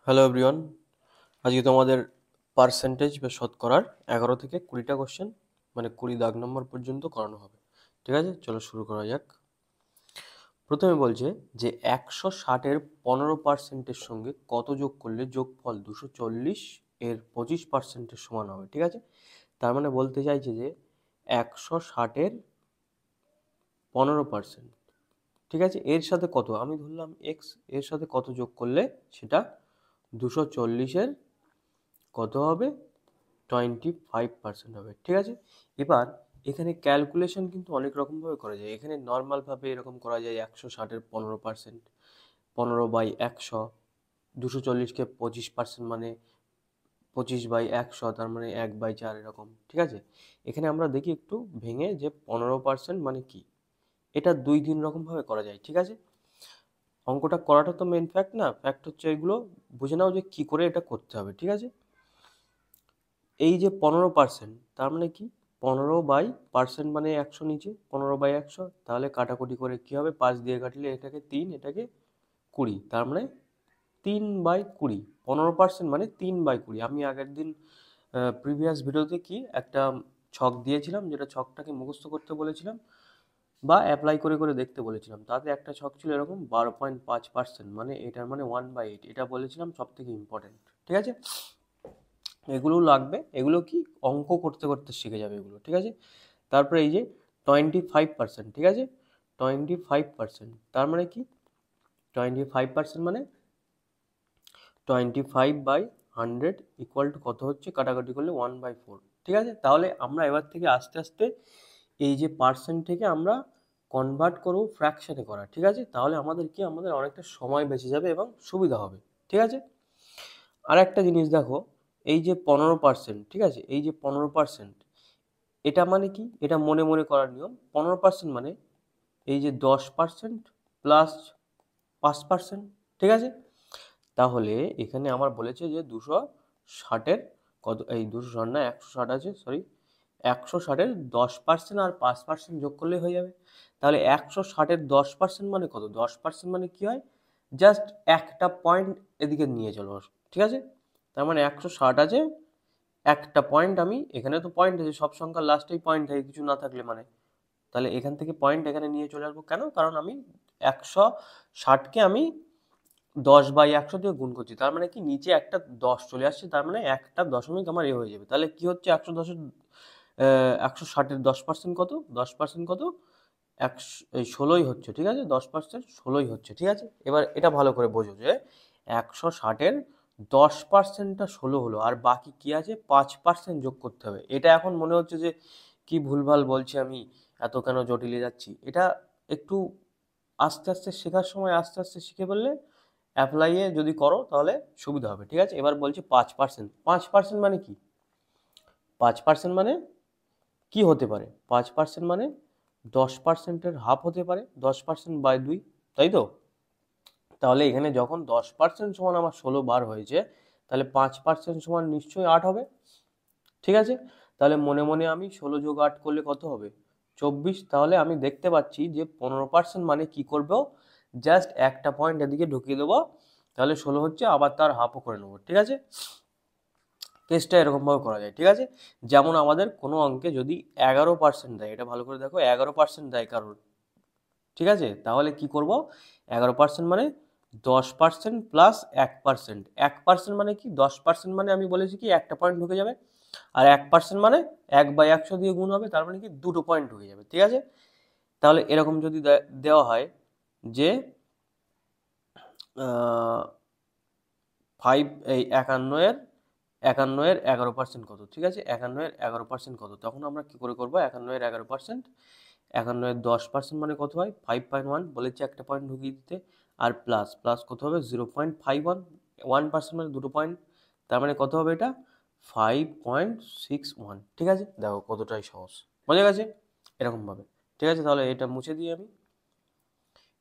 Hello everyone, আজকে তোমাদের percentage বা শতকরার 11 থেকে 20টা কোশ্চেন মানে 20 দাগ নম্বর পর্যন্ত করানো হবে। ঠিক আছে, চলো শুরু করা যাক। প্রথমে বলছে যে 160-এর 15%-এর সঙ্গে কত যোগ করলে যোগফল 240 এর 25%-এর সমান হবে। ঠিক আছে, তার মানে বলতে চাইছে যে 160-এর 15%, ঠিক আছে, এর সাথে কত আমি ধরলাম এক্স, এর সাথে কত যোগ করলে সেটা 240-এর কত হবে 25% হবে। ঠিক আছে, এবার এখানে ক্যালকুলেশন কিন্তু অনেক রকমভাবে করা যায়। এখানে নর্মালভাবে এরকম করা যায় 160-এর 15%, 15/100, 240-কে 25% মানে 25/100, তার মানে 1/4 এরকম। ঠিক আছে, এখানে আমরা দেখি একটু ভেঙে যে 15% মানে কি, এটা দুই তিন রকমভাবে করা যায়। ঠিক আছে, অঙ্কটা করাটা তো মেন ফ্যাক্ট না, ফ্যাক্ট হচ্ছে এগুলো বুঝে নাও যে কি করে এটা করতে হবে। ঠিক আছে, এই যে 15%, তার মানে কি 15/% মানে 100, নিচে 15/100, তাহলে কাটাকুটি করে কি হবে, 5 দিয়ে কাটলে এটাকে 3, এটাকে 20, তার মানে 3/20। 15% মানে 3/20। আমি আগের দিন প্রিভিয়াস ভিডিওতে কি একটা ছক দিয়েছিলাম, যেটা ছকটাকে মুখস্থ করতে বলেছিলাম বা অ্যাপ্লাই করে করে দেখতে বলেছিলাম। তাতে একটা ছক ছিল এরকম 12.5%, মানে এটার মানে 1/8, এটা বলেছিলাম সব থেকে ইম্পর্টেন্ট। ঠিক আছে, এগুলো লাগবে, এগুলো কি অঙ্ক করতে করতে শিখে যাবে এগুলো। ঠিক আছে, তারপরে এই যে 25%, ঠিক আছে, 25%, তার মানে কি 25% মানে 25/100 ইকুয়াল টু কত হচ্ছে, কাটাকাটি করলে 1/4। ঠিক আছে, তাহলে আমরা এবার থেকে আস্তে আস্তে এই যে পার্সেন্ট থেকে আমরা কনভার্ট করবো ফ্র্যাকশনে করা। ঠিক আছে, তাহলে আমাদের কি, আমাদের অনেকটা সময় বেঁচে যাবে এবং সুবিধা হবে। ঠিক আছে, আর একটা জিনিস দেখো, এই যে 15%, ঠিক আছে, এই যে 15%, এটা মানে কি, এটা মনে মনে করার নিয়ম। 15% মানে এই যে 10% প্লাস 5%। ঠিক আছে, তাহলে এখানে আমার বলেছে যে 260-এর কত, এই 260 না 160 আছে, সরি, 160-এর 10% আর 5% যোগ করলে হয়ে যাবে। তাহলে 160-এর 10% মানে কত, 10% মানে কি হয়, জাস্ট একটা পয়েন্ট এদিকে নিয়ে চলো। ঠিক আছে, তার মানে 160 আছে, একটা পয়েন্ট আমি এখানে, তো পয়েন্ট আছে, সব সংখ্যার লাস্টেই পয়েন্ট থাকে কিছু না থাকলে, মানে তাহলে এখান থেকে পয়েন্ট এখানে নিয়ে চলে আসবো। কেন, কারণ আমি 160-কে আমি 10/100 দিয়ে গুণ করছি, তার মানে কি নিচে একটা 10 চলে আসছে, তার মানে একটা দশমিক আমার এ হয়ে যাবে। তাহলে কি হচ্ছে, 160-এর 10% কত, 10% কত, 16ই হচ্ছে। ঠিক আছে, 10% 16ই হচ্ছে। ঠিক আছে, এবার এটা ভালো করে বোঝো যে 160-এর 10%টা 16 হলো, আর বাকি কি আছে 5% যোগ করতে হবে। এটা এখন মনে হচ্ছে যে কি ভুলভাল বলছি আমি, এত কেন জটিলে যাচ্ছি, এটা একটু আস্তে আস্তে শেখার সময় আস্তে আস্তে শিখে ফেললে অ্যাপ্লাইয়ে যদি করো তাহলে সুবিধা হবে। ঠিক আছে, এবার বলছি 5%, 5% মানে কি, 5% মানে কি হতে পারে, 5% মানে 10%-এর হাফ হতে পারে, 10%/2, তাই তো। তাহলে এখানে যখন 10% সমান আমার 16 বার হয়েছে, তাহলে 5% সমান নিশ্চয়ই 8 হবে। ঠিক আছে, তাহলে মনে মনে আমি 16 যোগ 8 করলে কত হবে, 24। তাহলে আমি দেখতে পাচ্ছি যে 15% মানে কি করবো, জাস্ট একটা পয়েন্ট এদিকে ঢুকিয়ে দেবো, তাহলে 16 হচ্ছে, আবার তার হাফও করে নেবো। ঠিক আছে, কেসটা এরকমভাবে করা যায়। ঠিক আছে, যেমন আমাদের কোনো অঙ্কে যদি 11% দেয়, এটা ভালো করে দেখো, 11% দেয় কারোর, ঠিক আছে, তাহলে কি করব, 11% মানে 10% প্লাস 1%। 1% মানে কি, 10% মানে আমি বলেছি কি একটা পয়েন্ট ঢুকে যাবে, আর 1% মানে 1/100 দিয়ে গুণ হবে, তার মানে কি দুটো পয়েন্ট ঢুকে যাবে। ঠিক আছে, তাহলে এরকম যদি দেওয়া হয় যে 5, এই 51-এর 11% কত, ঠিক আছে, 51-এর 11% কত, তখন আমরা কি করে করবো, 51-এর 11%, 51-এর 10% মানে কত হয় 5.1, বলেছি একটা পয়েন্ট ঢুকিয়ে দিতে, আর প্লাস প্লাস কত হবে 0.51, 1% মানে দুটো পয়েন্ট, তার মানে কত হবে এটা 5.61। ঠিক আছে, দেখো কতটাই সহজ, বোঝা গেছে এরকম ভাবে। ঠিক আছে, তাহলে এটা মুছে দিই আমি।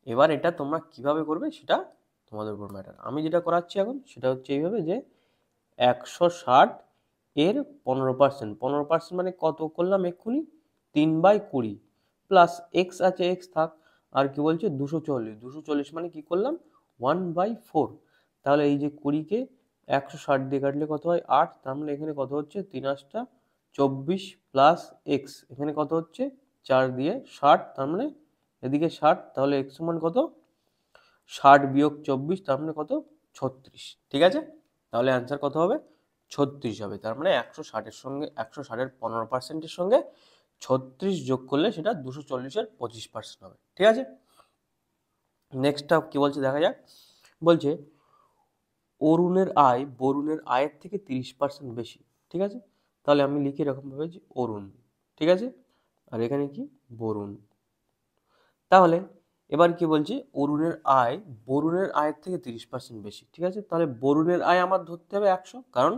এবার এটা তোমরা কিভাবে করবে সেটা তোমাদের উপর ম্যাটার। আমি যেটা করাচ্ছি এখন সেটা হচ্ছে এইভাবে যে 160-এর 15%, 15% মানে কত করলাম এক্ষুনি, 3/20, প্লাস এক্স আছে, এক্স থাক, আর কি বলছে 240, 240 মানে কি করলাম 1/4, তাহলে এই যে 20-কে 160 দিয়ে কাটলে কত হয় 8, তার মানে এখানে কত হচ্ছে 3 × 8 = 24 প্লাস এক্স, এখানে কত হচ্ছে 4 দিয়ে 60, তার মানে এদিকে 60, তাহলে এক্স সমান কত 60 বিয়োগ 24, তার মানে কত 36। ঠিক আছে, তাহলে অ্যান্সার কত হবে 36 হবে। তার মানে 160-এর সঙ্গে 160-এর 15%-এর সঙ্গে 36 যোগ করলে সেটা 240-এর 25% হবে। ঠিক আছে, নেক্সটটা কি বলছে দেখা যাক। বলছে অরুণের আয় বরুণের আয়ের থেকে 30% বেশি। ঠিক আছে, তাহলে আমি লিখি এরকম ভাবে যে অরুণ, ঠিক আছে, আর এখানে কি বরুণ। তাহলে এবার কি বলছি অরুণের আয় বরুণের আয়ের থেকে 30% বেশি। ঠিক আছে, তাহলে বরুণের আয় আমার ধরতে হবে 100, কারণ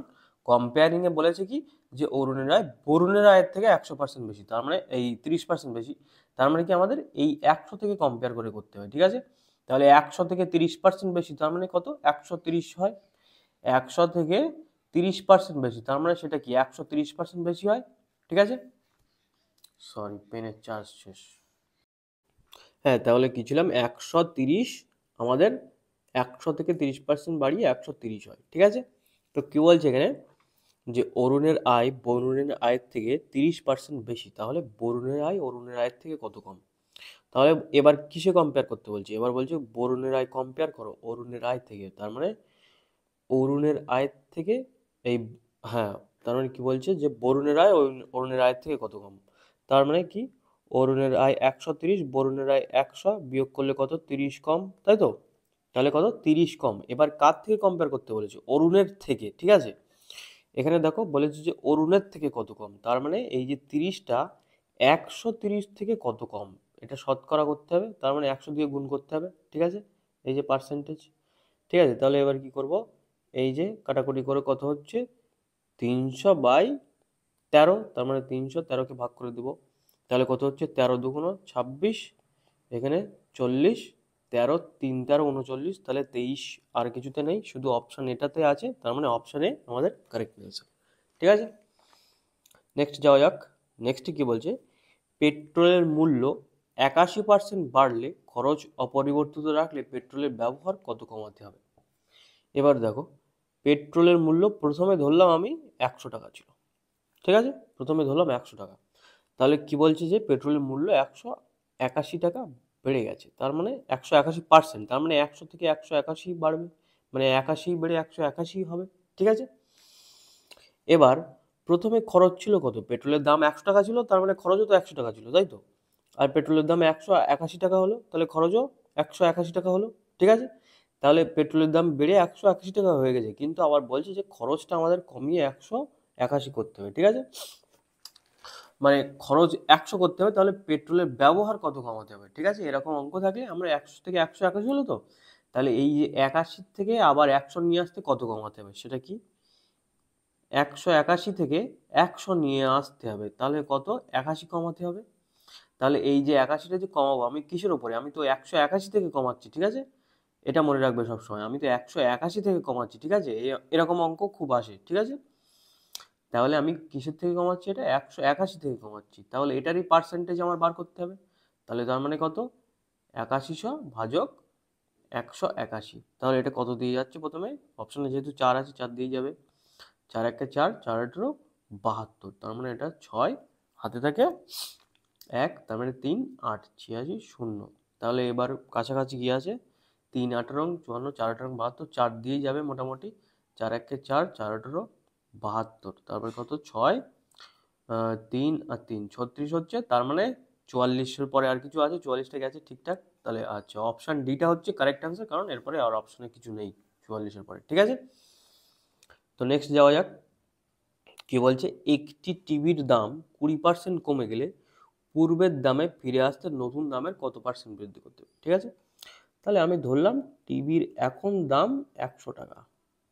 কম্পেয়ারিং এ বলেছে কি যে অরুণের আয় বরুণের আয়ের থেকে 100% বেশি, তার মানে এই 30% বেশি, তার মানে কি আমাদের এই 100 থেকে কম্পেয়ার করে করতে হবে। ঠিক আছে, তাহলে 100 থেকে 30% বেশি, তার মানে কত 130 হয়। 100 থেকে 30% বেশি, তার মানে সেটা কি 130% বেশি হয়। ঠিক আছে, সরি পেনের চার্জ শেষ। হ্যাঁ, তাহলে কি ছিলাম 130, আমাদের 100 থেকে 30% বাড়িয়ে 130 হয়। ঠিক আছে, তো কি বলছে এখানে যে অরুণের আয় বরুণের আয়ের থেকে 30% বেশি, তাহলে বরুণের আয় অরুণের আয়ের থেকে কত কম। তাহলে এবার কিসে কম্পেয়ার করতে বলছে, এবার বলছে বরুণের আয় কম্পেয়ার করো অরুণের আয় থেকে, তার মানে অরুণের আয়ের থেকে এই, হ্যাঁ, তার মানে কি বলছে যে বরুণের আয় অরুণের আয়ের থেকে কত কম, তার মানে কি অরুণের আয় 130, বরুণের আয় 100, বিয়োগ করলে কত 30 কম, তাই তো, তাহলে কত 30 কম। এবার কার থেকে কম্পেয়ার করতে বলেছে অরুণের থেকে। ঠিক আছে, এখানে দেখো বলেছে যে অরুণের থেকে কত কম, তার মানে এই যে 30টা 130 থেকে কত কম, এটা শতকরা করতে হবে, তার মানে 100 দিয়ে গুণ করতে হবে। ঠিক আছে, এই যে পার্সেন্টেজ। ঠিক আছে, তাহলে এবার কি করব, এই যে কাটাকুটি করে কত হচ্ছে 300/13, তার মানে 313-কে ভাগ করে দেবো, তাহলে কত হচ্ছে 13 দুগুণ 26, এখানে 40, 13 3 13 39, তাহলে 23 আর কিছুতে নেই, শুধু অপশন এটাতে আছে, তার মানে অপশানে আমাদের কারেক্ট অ্যান্সার। ঠিক আছে, নেক্সট যাওয়া যাক। নেক্সট কি বলছে পেট্রোলের মূল্য 81% বাড়লে খরচ অপরিবর্তিত রাখলে পেট্রোলের ব্যবহার কত কমাতে হবে। এবার দেখো পেট্রোলের মূল্য প্রথমে ধরলাম আমি 100 টাকা ছিল। ঠিক আছে, প্রথমে ধরলাম 100 টাকা, তাহলে কি বলছে যে পেট্রোলের মূল্য 181 টাকা বেড়ে গেছে, তার মানে 181%, তার মানে 100 থেকে 181 বাড়বে, মানে 81 বেড়ে 181 হবে। ঠিক আছে, এবার প্রথমে খরচ ছিল কত, পেট্রোলের দাম 100 টাকা ছিল, তার মানে খরচও তো 100 টাকা ছিল, তাই তো, আর পেট্রোলের দাম 181 টাকা হলো, তাহলে খরচও 181 টাকা হলো। ঠিক আছে, তাহলে পেট্রোলের দাম বেড়ে 181 টাকা হয়ে গেছে, কিন্তু আবার বলছে যে খরচটা আমাদের কমিয়ে 181 করতে হবে। ঠিক আছে, মানে খরচ 100 করতে হবে, তাহলে পেট্রোলের ব্যবহার কত কমাতে হবে। ঠিক আছে, এরকম অঙ্ক থাকলে আমরা 100 থেকে 181 হলো তো, তাহলে এই যে 81 থেকে আবার 100 নিয়ে আসতে কত কমাতে হবে, সেটা কি 181 থেকে 100 নিয়ে আসতে হবে, তাহলে কত 81 কমাতে হবে। তাহলে এই যে 81টা যে কমাবো আমি কিসের উপরে, আমি তো 181 থেকে কমাচ্ছি। ঠিক আছে, এটা মনে রাখবে সবসময়, আমি তো 181 থেকে কমাচ্ছি। ঠিক আছে, এরকম অঙ্ক খুব আসে। ঠিক আছে, তাহলে আমি কিসের থেকে কমাচ্ছি, এটা 181 থেকে কমাচ্ছি, তাহলে এটারই পার্সেন্টেজ আমার বার করতে হবে। তাহলে তার মানে কত 8100 ভাজক 181, তাহলে এটা কত দিয়ে যাচ্ছে, প্রথমে অপশনে যেহেতু 4 আছে 4 দিয়ে যাবে, 4 1 4, 4 18 72, তার মানে এটা 6 হাতে থাকে 1, তার মানে 3 8 86 0, তাহলে এবার কাছাকাছি কি আছে 3 18 54, 4 18 72, 4 দিয়েই যাবে মোটামুটি, 4 1 4, 4 18 72, তারপরে কত 6 3 আর 3 36 হচ্ছে, তার মানে 44-এর পরে আর কিছু আছে, 44টা গেছে ঠিকঠাক, তাহলে আচ্ছা অপশন ডিটা হচ্ছে কারেক্ট অ্যান্সার, কারণ এরপরে আর অপশনে কিছু নেই 44-এর পরে। ঠিক আছে, তো নেক্সট যাওয়া যাক। কি বলছে একটি টিভির দাম 20% কমে গেলে পূর্বের দামে ফিরে আসতে নতুন দামের কত পার্সেন্ট বৃদ্ধি করতে হবে। ঠিক আছে, তাহলে আমি ধরলাম টিভির এখন দাম 100 টাকা।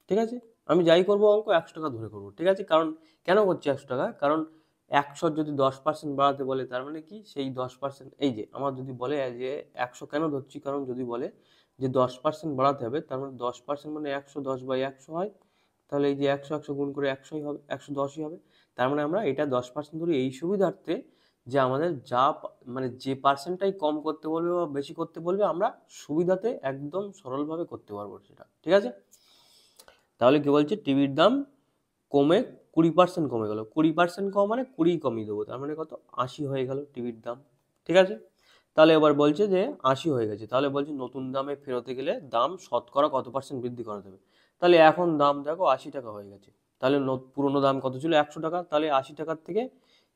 ঠিক আছে, আমি যাই করবো অঙ্ক 100 টাকা ধরে করবো। ঠিক আছে, কারণ কেন করছি 100 টাকা, কারণ 100 যদি 10% বাড়াতে বলে, তার মানে কি সেই 10%, এই যে আমার যদি বলে যে 100 কেন ধরছি, কারণ যদি বলে যে 10% বাড়াতে হবে, তার মানে 10% মানে 110/100 হয়, তাহলে এই যে 100 100 গুণ করে 100ই হবে, 110ই হবে, তার মানে আমরা এটা 10% ধরে এই সুবিধার্থে যে আমাদের মানে যে পার্সেন্টটাই কম করতে বলবে বা বেশি করতে বলবে আমরা সুবিধাতে একদম সরলভাবে করতে পারবো সেটা, ঠিক আছে। তাহলে কি বলছে, টিভির দাম কমে 20% কমে গেল, 20% কম মানে 20 কমিয়ে দেবো, তার মানে কত, 80 হয়ে গেল টিভির দাম, ঠিক আছে। তাহলে এবার বলছে যে 80 হয়ে গেছে, তাহলে বলছে নতুন দামে ফেরতে গেলে দাম শতকরা কত পার্সেন্ট বৃদ্ধি করা দেবে। তাহলে এখন দাম দেখো 80 টাকা হয়ে গেছে, তাহলে পুরোনো দাম কত ছিল, 100 টাকা, তাহলে 80 টাকার থেকে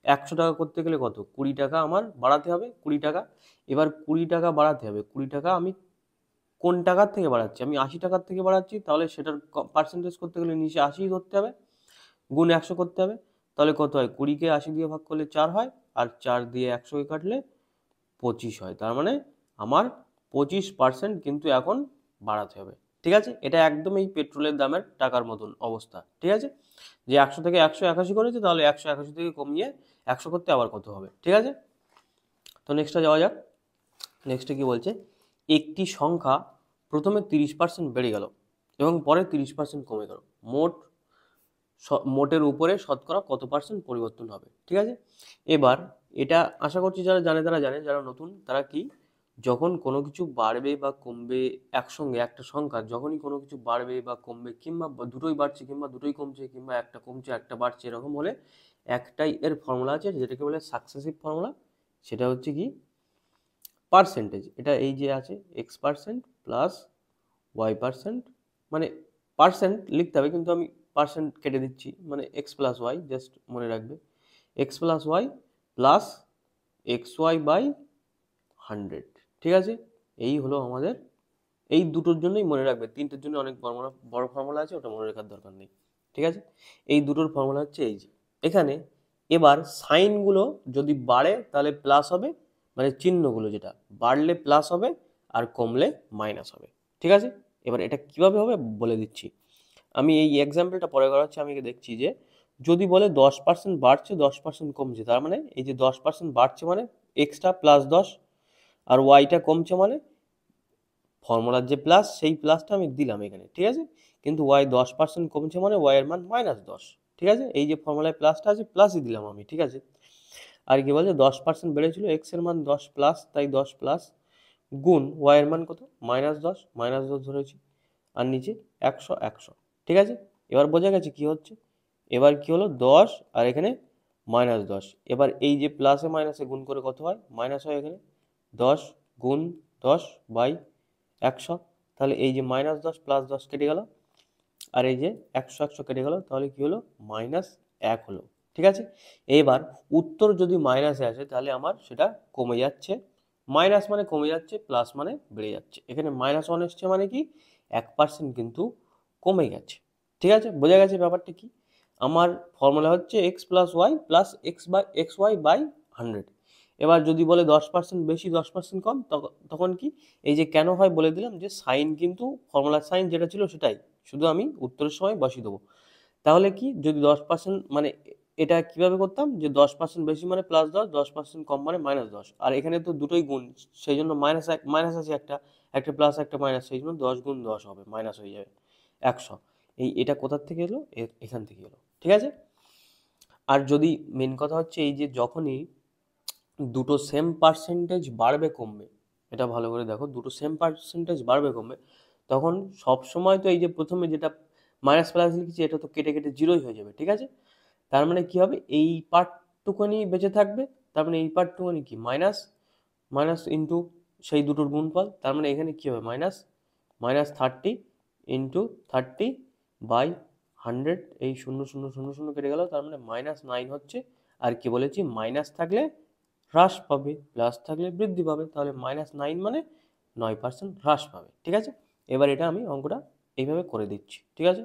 100 টাকা করতে গেলে কত, 20 টাকা আমার বাড়াতে হবে, 20 টাকা। এবার 20 টাকা বাড়াতে হবে, 20 টাকা আমি কোন টাকার থেকে বাড়াচ্ছি, আমি 80 টাকার থেকে বাড়াচ্ছি, তাহলে সেটার পার্সেন্টেজ করতে গেলে নিচে 80 ধরতে হবে, গুণ 100 করতে হবে। তাহলে কত হয়, 20কে 80 দিয়ে ভাগ করলে 4 হয়, আর 4 দিয়ে 100কে কাটলে 25 হয়, তার মানে আমার 25% কিন্তু এখন বাড়াতে হবে, ঠিক আছে। এটা একদম এই পেট্রোলের দামের টাকার মতন অবস্থা, ঠিক আছে, যে 100 থেকে 181 করেছে, তাহলে 181 থেকে কমিয়ে 100 করতে আবার কত হবে, ঠিক আছে। তো নেক্সটে যাওয়া যাক। নেক্সটে কি বলছে, একটি সংখ্যা প্রথমে 30% বেড়ে গেল এবং পরে 30% কমে গেল, মোটের উপরে শতকরা কত পার্সেন্ট পরিবর্তন হবে, ঠিক আছে। এবার এটা আশা করছি যারা জানে তারা জানে, যারা নতুন তারা কি, যখন কোনো কিছু বাড়বে বা কমবে একসঙ্গে, একটা সংখ্যা যখনই কোনো কিছু বাড়বে বা কমবে, কিংবা দুটোই বাড়ছে কিংবা দুটোই কমছে কিংবা একটা কমছে একটা বাড়ছে, এরকম হলে একটাই এর ফর্মুলা আছে যেটাকে বলে সাকসেসিভ ফর্মুলা, সেটা হচ্ছে কি পার্সেন্টেজ। এটা এই যে আছে x% প্লাস y%, মানে পার্সেন্ট লিখতে হবে কিন্তু আমি পার্সেন্ট কেটে দিচ্ছি, মানে x প্লাস ওয়াই, জাস্ট মনে রাখবে x plus Y plus xy/100, ঠিক আছে। এই হলো আমাদের, এই দুটোর জন্যই মনে রাখবে, তিনটের জন্য অনেক বড় ফর্মুলা আছে, ওটা মনে রাখার দরকার নেই, ঠিক আছে। এই দুটোর ফর্মুলা হচ্ছে এই যে এখানে। এবার সাইনগুলো যদি বাড়ে তাহলে প্লাস হবে, মানে চিহ্নগুলো যেটা বাড়লে প্লাস হবে আর কমলে মাইনাস হবে, ঠিক আছে। এবার এটা কিভাবে হবে বলে দিচ্ছি, আমি এই এক্সাম্পলটা পরে করাচ্ছি। আমি দেখছি যে যদি বলে 10% বাড়ছে 10% কমছে, তার মানে এই যে 10% বাড়ছে মানে এক্সটা +10, আর ওয়াইটা কমছে মানে ফর্মুলার যে প্লাস সেই প্লাসটা আমি দিলাম এখানে, ঠিক আছে। কিন্তু ওয়াই 10% কমছে মানে ওয়াই এর মান -10, ঠিক আছে। এই যে ফর্মুলায় প্লাসটা আছে প্লাসই দিলাম আমি, ঠিক আছে। আর কি বলছে, 10% বেড়েছিল, এক্স এর মান 10 প্লাস, তাই 10 প্লাস গুণ ওয়াই এর মান কত -10, -10 ধরেছি, আর নিচে 100 100, ঠিক আছে। এবার বোঝা গেছে কি হচ্ছে, এবার কি হলো 10 আর এখানে -10, এবার এই যে প্লাসে মাইনাসে গুণ করে কত হয়, মাইনাস হয়, এখানে 10 গুণ 10/100, তাহলে এই যে -10 + 10 কেটে গেল, আর এই যে 100 100 কেটে গেল, তাহলে কি হলো -1 হলো, ঠিক আছে। এবার উত্তর যদি মাইনাসে আসে তাহলে আমার সেটা কমে যাচ্ছে, মাইনাস মানে কমে যাচ্ছে, প্লাস মানে বেড়ে যাচ্ছে। এখানে -1 এসছে মানে কি 1% কিন্তু কমে গেছে, ঠিক আছে। বোঝা গেছে ব্যাপারটা কি, আমার ফর্মুলা হচ্ছে x plus Y plus xy/100। এবার যদি বলে 10% বেশি 10% কম, তখন কি, এই যে কেন হয় বলে দিলাম, যে সাইন কিন্তু ফর্মুলার সাইন যেটা ছিল সেটাই, শুধু আমি উত্তরের সময় বসিয়ে দেবো। তাহলে কি, যদি 10% মানে এটা কিভাবে করতাম, যে 10% বেশি মানে +10, 10% কম মানে -10, আর এখানে তো দুটোই গুণ, সেই জন্য মাইনাস আছে, একটা একটা প্লাস একটা মাইনাস, সেই জন্য 10 গুণ 10 হবে, মাইনাস হয়ে যাবে 100। এটা কোথার থেকে এলো, এখান থেকে এলো, ঠিক আছে। আর যদি মেন কথা হচ্ছে এই যে যখনই দুটো সেম পার্সেন্টেজ বাড়বে কমবে, এটা ভালো করে দেখো, দুটো সেম পার্সেন্টেজ বাড়বে কমবে, তখন সব সময় তো এই যে প্রথমে যেটা মাইনাস প্লাস লিখেছি এটা তো কেটে কেটে জিরোই হয়ে যাবে, ঠিক আছে। তার মানে কি হবে, এই পার্টটুকুনি বেঁচে থাকবে, তার মানে এই পার্টটুকুনি কি মাইনাস, মাইনাস ইন্টু সেই দুটোর গুণফল, তার মানে এখানে কি হবে -30 ইন্টু 30/100, এই 0 0 0 0 কেটে গেল, তার মানে -9 হচ্ছে। আর কি বলেছি, মাইনাস থাকলে হ্রাস পাবে, প্লাস থাকলে বৃদ্ধি পাবে, তাহলে -9 মানে 9% হ্রাস পাবে, ঠিক আছে। এবার এটা আমি অঙ্কটা এইভাবে করে দিচ্ছি, ঠিক আছে।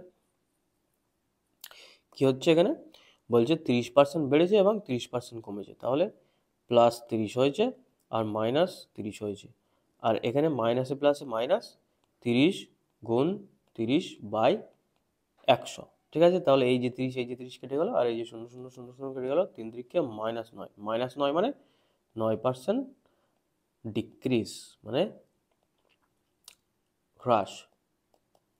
কি হচ্ছে এখানে, বলছে 30% বেড়েছে এবং 30% কমেছে, তাহলে +30 হয়েছে আর -30 হয়েছে, আর এখানে মাইনাসে প্লাসে মাইনাস 30 গুণ 30/100, ঠিক আছে। তাহলে এই যে 30 এই যে 30 কেটে গেল, আর এই যে 0 0 0 0 কেটে গেল, 3 3 -9, -9 মানে 9% ডিক্রিজ, মানে হ্রাস,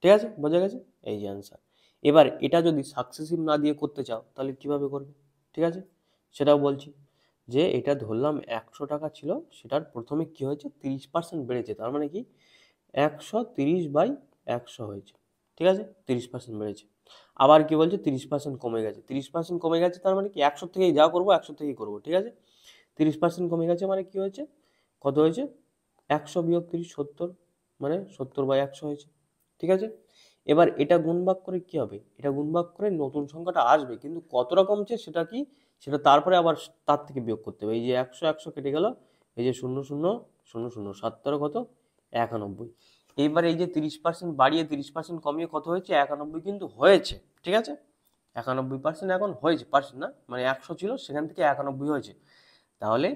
ঠিক আছে, বোঝা গেছে, এই যে অ্যান্সার। এবার এটা যদি সাকসেসিভ না দিয়ে করতে চাও তাহলে কিভাবে করবে, ঠিক আছে, সেটাও বলছি। যে এটা ধরলাম 100 টাকা ছিল, সেটার প্রথমে কি হয়েছে 30% বেড়েছে, তার মানে কি 130/100 হয়েছে, ঠিক আছে, 30% বেড়েছে। আবার কি বলছে 30% কমে গেছে, 30% কমে গেছে তার মানে কি 100 থেকেই যা করবো 100 থেকেই করবো, ঠিক আছে। 30% কমে গেছে মানে কি হয়েছে, কত হয়েছে 100 বিয়োগ 30 70, মানে 70/100 হয়েছে, ঠিক আছে। এবার এটা গুণভাগ করে কি হবে, এটা গুণভাগ করে নতুন সংখ্যাটা আসবে, কিন্তু কতটা কমছে সেটা কি, সেটা তারপরে আবার তার থেকে বিয়োগ করতে হবে। এই যে 100 100 কেটে গেল, এই যে 0 0 0 0 7 কত 91। এইবার এই যে 30% বাড়িয়ে 30% কমিয়ে কত হয়েছে 91 কিন্তু হয়েছে, ঠিক আছে। 91% এখন হয়েছে, পার্সেন্ট না, মানে 100 ছিল সেখান থেকে 91 হয়েছে। তাহলে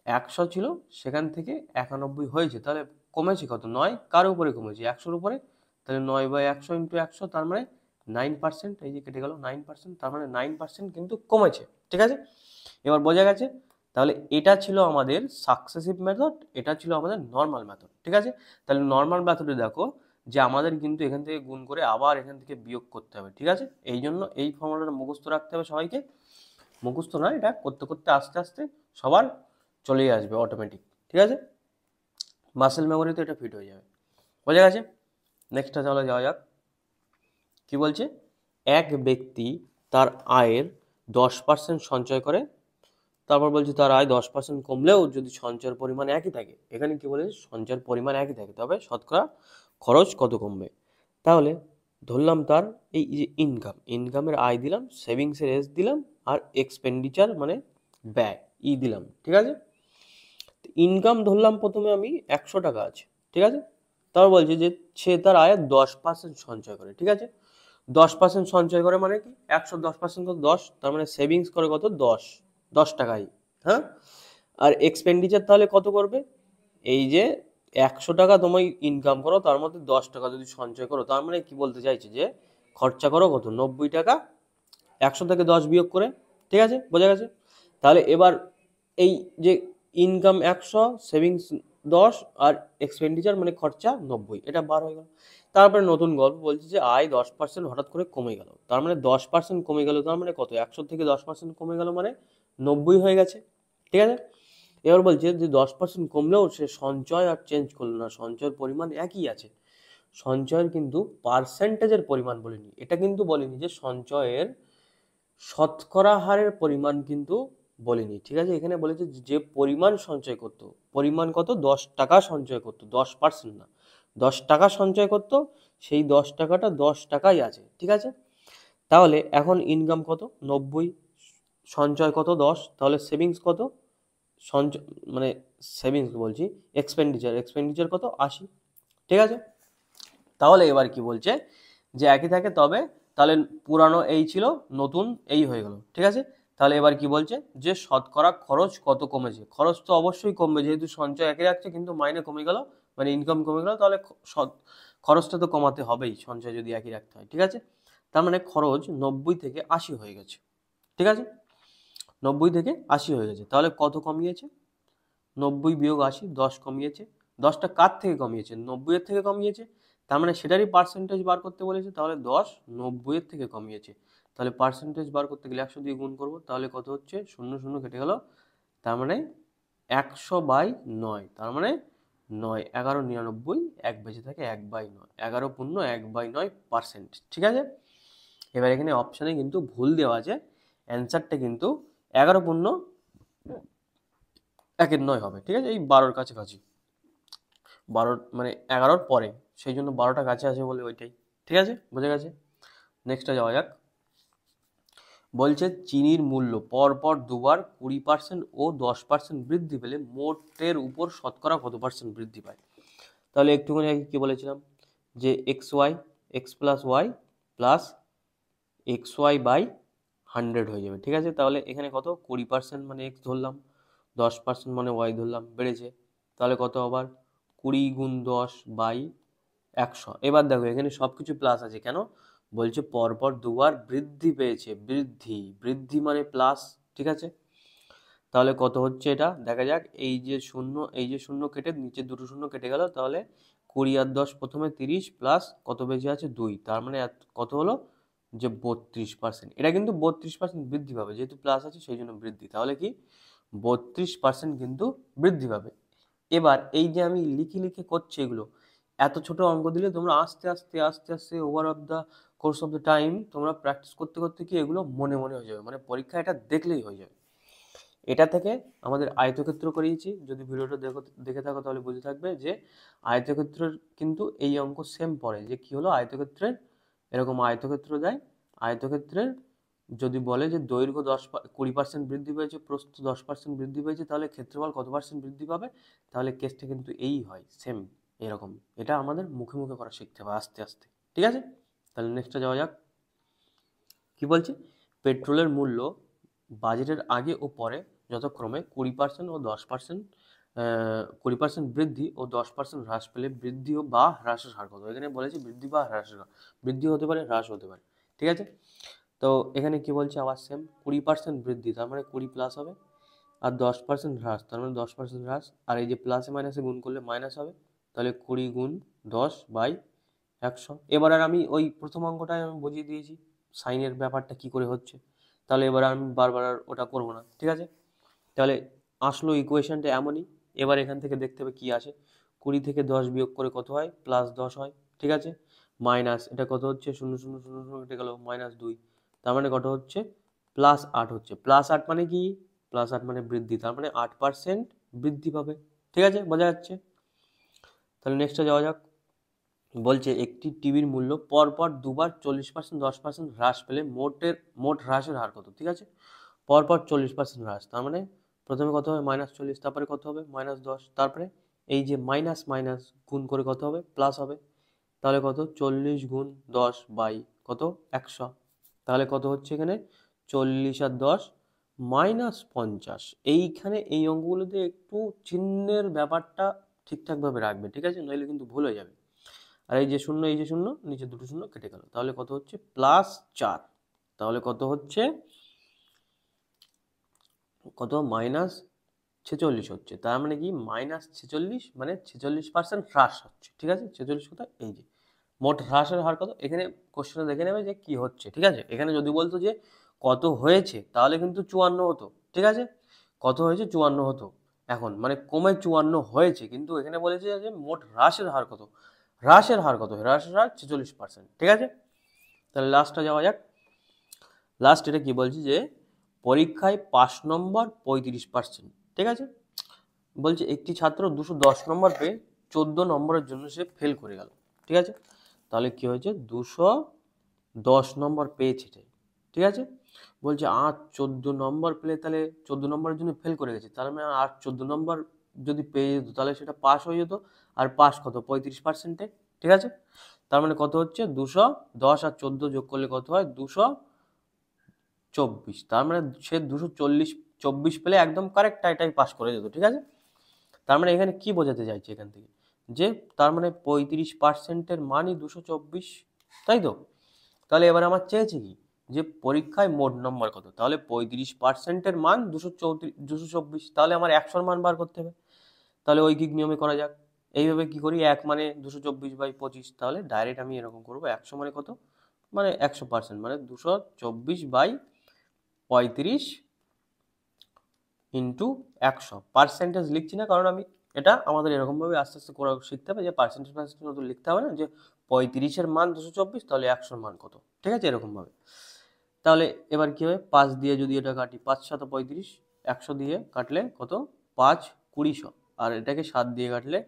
100 ছিল সেখান থেকে 91 হয়েছে, তাহলে কমেছে কত 9, কার উপরে কমেছে 100-র উপরে। তাহলে 9/100 ইন্টু 100, তার মানে 9%, এই যে কেটে গেল 9%, তার মানে 9% কিন্তু কমেছে, ঠিক আছে। এবার বোঝা গেছে। তাহলে এটা ছিল আমাদের সাকসেসিভ মেথড, এটা ছিল আমাদের নর্মাল মেথড, ঠিক আছে। তাহলে নর্মাল মেথডে দেখো যে আমাদের কিন্তু এখান থেকে গুণ করে আবার এখান থেকে বিয়োগ করতে হবে, ঠিক আছে। এই জন্য এই ফর্মুলাটা মুখস্থ রাখতে হবে সবাইকে, মুখস্থ নয়, এটা করতে করতে আস্তে আস্তে সবার চলেই আসবে অটোমেটিক, ঠিক আছে। মাসেল মেমোরিতে এটা ফিট হয়ে যাবে, বোঝা গেছে। নেক্সটটা চলে যাওয়া যাক। কি বলছে, এক ব্যক্তি তার আয়ের 10% সঞ্চয় করে, তারপর বলছে তার আয় 10% কমলেও যদি সঞ্চয়ের পরিমাণ একই থাকে, এখানে কি বলেছে সঞ্চয়ের পরিমাণ একই থাকে, তবে শতকরা খরচ কত কমবে। তাহলে ধরলাম তার এই যে ইনকামের আয় দিলাম, সেভিংসের এস দিলাম, আর এক্সপেন্ডিচার মানে ব্যয় দিলাম, ঠিক আছে। ইনকাম ধরলাম প্রথমে আমি 100 টাকা আছে, ঠিক আছে। তারপর বলছে যে সে তার আয়ের 10% সঞ্চয় করে, ঠিক আছে। 10% সঞ্চয় করে মানে কি 100 10% কত 10, তার মানে সেভিংস করে কত 10 টাকাই, হ্যাঁ। আর এক্সপেন্ডিচার তাহলে কত করবে, এই যে 100 টাকা তুমি ইনকাম করো তার মধ্যে 10 টাকা যদি সঞ্চয় করো, তার মানে কি বলতে চাইছে যে খরচা করো কত 90 টাকা 100 থেকে 10 বিয়োগ করে, ঠিক আছে, বোঝা গেছে। তাহলে এবার এই যে ইনকাম 100, সেভিংস 10, আর এক্সপেন্ডিচার মানে খরচা 90, এটা বার হয়ে গেল। তারপরে নতুন গল্প বলছে যে আয় 10% হঠাৎ করে কমে গেল, তার মানে 10% কমে গেল, তার মানে কত 100 থেকে 10% কমে গেল মানে 90 হয়ে গেছে, ঠিক আছে। এবার বলছে যে 10% কমলেও সে সঞ্চয় আর চেঞ্জ করলো না, সঞ্চয়ের পরিমাণ একই আছে। সঞ্চয়ের কিন্তু পার্সেন্টেজের পরিমাণ বলেনি, এটা কিন্তু বলেনি যে সঞ্চয়ের শতকরা হারের পরিমাণ কিন্তু বলেনি, ঠিক আছে। এখানে বলেছে যে পরিমাণ সঞ্চয় করতো, পরিমাণ কত 10 টাকা সঞ্চয় করতো, 10% না, 10 টাকা সঞ্চয় করতো, সেই 10 টাকাটা 10 টাকাই আছে, ঠিক আছে। তাহলে এখন ইনকাম কত 90, সঞ্চয় কত 10, তাহলে সেভিংস কত, সঞ্চয় মানে সেভিংস বলছি, এক্সপেন্ডিচার কত 80, ঠিক আছে। তাহলে এবার কি বলছে যে একই থাকে, তবে তাহলে পুরানো এই ছিল, নতুন এই হয়ে গেল, ঠিক আছে। তাহলে এবার কি বলছে যে শতকরা খরচ কত কমেছে, খরচ তো অবশ্যই কমবে, যেহেতু সঞ্চয় একই রাখছে কিন্তু মাইনে কমে গেল, মানে ইনকাম কমে গেল, তাহলে খরচটা তো কমাতে হবেই, সঞ্চয় যদি একই রাখতে হয়, ঠিক আছে। তার মানে খরচ 90 থেকে 80 হয়ে গেছে, ঠিক আছে, 90 থেকে 80 হয়ে গেছে। তাহলে কত কমিয়েছে, 90 বিয়োগ 80, 10 কমিয়েছে। 10টা কার থেকে কমিয়েছে, 90 এর থেকে কমিয়েছে, তার মানে সেটারই পার্সেন্টেজ বার করতে বলেছে, তাহলে 10 90 এর থেকে কমিয়েছে। তাহলে পার্সেন্টেজ বার করতে গেলে 100 দিয়ে গুণ করবো, তাহলে কত হচ্ছে 0 0 কেটে গেল, তার মানে 100/9, তার মানে 9 11 99, 1 বেঁচে থাকে 1/9, 11 পূর্ণ 1/9%, ঠিক আছে। এবার এখানে অপশানে কিন্তু ভুল দেওয়া আছে, অ্যান্সারটা কিন্তু 11 পূর্ণ 1/9 হবে, ঠিক আছে, এই 12-র কাছাকাছি, 12 মানে 11-র পরে, সেই জন্য 12টা কাছে আছে বলে ওইটাই, ঠিক আছে, বোঝা গেছে। নেক্সটটা যাওয়া যাক। বলছে চিনির মূল্য পরপর দুবার 20% ও 10% বৃদ্ধি পেলে মোটের উপর শতকরা কত পার্সেন্ট বৃদ্ধি পায়। তাহলে একটুখানি আগে কি বলেছিলাম যে x plus Y plus XY/100 হয়ে যাবে, ঠিক আছে। তাহলে এখানে কত 20% মানে এক্স ধরলাম, 10% মানে ওয়াই ধরলাম, বেড়েছে, তাহলে কত আবার 20 গুণ 10/100। এবার দেখো এখানে সব কিছু প্লাস আছে, কেন বলছে পরপর দুবার বৃদ্ধি পেয়েছে, বৃদ্ধি বৃদ্ধি মানে প্লাস, ঠিক আছে। তাহলে কত হচ্ছে এটা দেখা যাক, এই যে শূন্য এই যে শূন্য কেটে নিচে দুটো শূন্য কেটে গেল, তাহলে 20 আর 10 প্রথমে 30 প্লাস কত বেঁচে আছে 2, তার মানে কত হলো যে 32%। এটা কিন্তু 32% বৃদ্ধি পাবে, যেহেতু প্লাস আছে সেই জন্য বৃদ্ধি, তাহলে কি 32% কিন্তু বৃদ্ধি পাবে। এবার এই যে আমি লিখে লিখে করছি এগুলো, এত ছোট অঙ্ক দিলে তোমরা আস্তে আস্তে আস্তে আস্তে over of the course of the time তোমরা প্র্যাকটিস করতে করতে কি এগুলো মনে মনে হয়ে যাবে, মানে পরীক্ষা এটা দেখলেই হয়ে যাবে। এটা থেকে আমাদের আয়তক্ষেত্র করিয়েছি, যদি ভিডিওটা দেখে থাকো তাহলে বুঝে থাকবে যে আয়তক্ষেত্রের কিন্তু এই অঙ্ক সেম পড়ে, যে কি হলো আয়তক্ষেত্রের এরকম আয়তক্ষেত্র দেয়, আয়তক্ষেত্রের যদি বলে যে দৈর্ঘ্য 20% বৃদ্ধি পেয়েছে, প্রস্থ 10% বৃদ্ধি পেয়েছে, তাহলে ক্ষেত্রফল কত পার্সেন্ট বৃদ্ধি পাবে, তাহলে কেসটা কিন্তু এই হয় সেম এরকম। এটা আমাদের মুখে মুখে করা শিখতে হবে আস্তে আস্তে, ঠিক আছে? তাহলে নেক্সটে যাওয়া যাক। কি বলছে, পেট্রোলের মূল্য বাজেটের আগে ও পরে যথাক্রমে 20% ও 10%, 20% বৃদ্ধি ও 10% হ্রাস পেলে বৃদ্ধি ও বা হ্রাসের হার কত? এখানে বলেছে বৃদ্ধি বা হ্রাসের হার, বৃদ্ধি হতে পারে হ্রাস হতে পারে, ঠিক আছে? তো এখানে কি বলছে আবার সেম, 20% বৃদ্ধি তার মানে 20 প্লাস হবে, আর 10% হ্রাস তার মানে 10% হ্রাস, আর এই যে প্লাসে মাইনাসে গুণ করলে মাইনাস হবে, তাহলে 20 গুণ 10/100। এবার আর আমি ওই প্রথম অঙ্কটায় আমি বুঝিয়ে দিয়েছি সাইনের ব্যাপারটা কি করে হচ্ছে, তাহলে এবার আমি বারবার আর ওটা করব না, ঠিক আছে? তাহলে আসলো ইকুয়েশনটা এমনই। এবার এখান থেকে দেখতে হবে কি আসে, 20 থেকে 10 বিয়োগ করে কত হয়, +10 হয়, ঠিক আছে? মাইনাস এটা কত হচ্ছে, 0 0 0 0 কেটে গেল, -2, তার মানে কত হচ্ছে, +8 হচ্ছে। +8 মানে কি, +8 মানে বৃদ্ধি, তার মানে 8% বৃদ্ধি পাবে, ঠিক আছে? বোঝা যাচ্ছে? তাহলে নেক্সটে যাওয়া যাক। বলছে একটি টিভির মূল্য পরপর দুবার 40% 10% হ্রাস পেলে মোট হ্রাসের হার কত, ঠিক আছে? পরপর 40% হ্রাস, তার মানে প্রথমে কত হবে, -40, তারপরে কত হবে, -10, তারপরে এই যে মাইনাস মাইনাস গুণ করে কত হবে, প্লাস হবে, তাহলে কত, 40 গুণ 10 বাই কত, 100, তাহলে কত হচ্ছে এখানে, 40 আর 10 -50। এইখানে এই অঙ্কগুলোতে একটু চিহ্নের ব্যাপারটা ঠিকঠাকভাবে রাখবে, ঠিক আছে? নইলে কিন্তু ভুল হয়ে যাবে। আর এই যে শূন্য এই যে শূন্য, নিচে দুটো শূন্য কেটে গেল, তাহলে কত হচ্ছে, +4, তাহলে কত হচ্ছে, কত, -46 হচ্ছে, তার মানে কি, -46 মানে 46% হ্রাস হচ্ছে, ঠিক আছে? 46 কোথায়, এই যে মোট হ্রাসের হার কত, এখানে কোশ্চেনে দেখে নেবে যে কি হচ্ছে, ঠিক আছে? এখানে যদি বলতো যে কত হয়েছে তাহলে কিন্তু 54 হতো, ঠিক আছে? কত হয়েছে, 54 হতো, এখন মানে কমে 54 হয়েছে, কিন্তু এখানে বলেছে যে মোট হ্রাসের হার কত, হ্রাসের হার কত, হ্রাসের হার 46%, ঠিক আছে? তাহলে লাস্টটা যাওয়া যাক। লাস্ট এটা কি বলছি যে পরীক্ষায় পাস নম্বর 35%, ঠিক আছে? বলছে একটি ছাত্র 210 নম্বর পেয়ে 14 নম্বরের জন্য সে ফেল করে গেল, ঠিক আছে? তাহলে কি হয়েছে, 210 নম্বর পেয়েছে, ঠিক আছে? বলছে আর 14 নম্বর পেলে তাহলে 14 নম্বরের জন্য ফেল করে গেছে, তাহলে মানে আর 14 নম্বর যদি পেয়ে যেত তাহলে সেটা পাস হয়ে যেত, আর পাস কত, 35%, ঠিক আছে? তার মানে কত হচ্ছে, 210 আর 14 যোগ করলে কত হয়, 224, তার মানে সে 224 পেলে একদম কারেক্ট টাইটাই পাস করে যেত, ঠিক আছে? তার মানে এখানে কি বোঝাতে চাইছে এখান থেকে, যে তার মানে 35%-এর মানই 224, তাই তো? তাহলে এবার আমার চেয়েছে কি, যে পরীক্ষায় মোট নম্বর কত, তাহলে 35%-এর মান 224, তাহলে আমার 100-র মান বার করতে হবে। তাহলে ঐকিক নিয়মে করা যাক। এইভাবে কি করি, 1 মানে 224/25, তাহলে ডাইরেক্ট আমি এরকম করবো, 100 মানে কত, মানে 100%, মানে 224/35 ইন্টু 100। পার্সেন্টেজ লিখছি না, কারণ আমি এটা আমাদের এরকমভাবে আস্তে আস্তে করা শিখতে হবে, যে পার্সেন্টেজ মতো লিখতে হবে না, যে 35-এর মান 224, তাহলে 100-র মান কত, ঠিক আছে? এরকমভাবে। তাহলে এবার কি হবে, 5 দিয়ে যদি এটা কাটি, 5 7 35, 100 দিয়ে কাটলে কত, 5 20, আর এটাকে 7 দিয়ে কাটলে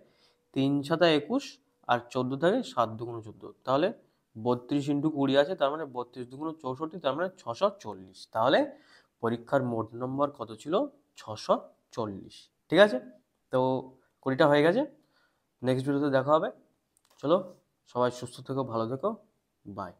3 7 21, আর 14 থাকে 7 2 14, তাহলে 32 ইন্টু 20 আছে, তার মানে 32 2 64, তার মানে 640। তাহলে পরীক্ষার মোট নম্বর কত ছিল, 640, ঠিক আছে? তো 20টা হয়ে গেছে, নেক্সট ভিডিওতে দেখা হবে। চলো, সবাই সুস্থ থেকো, ভালো থেকো, বাই।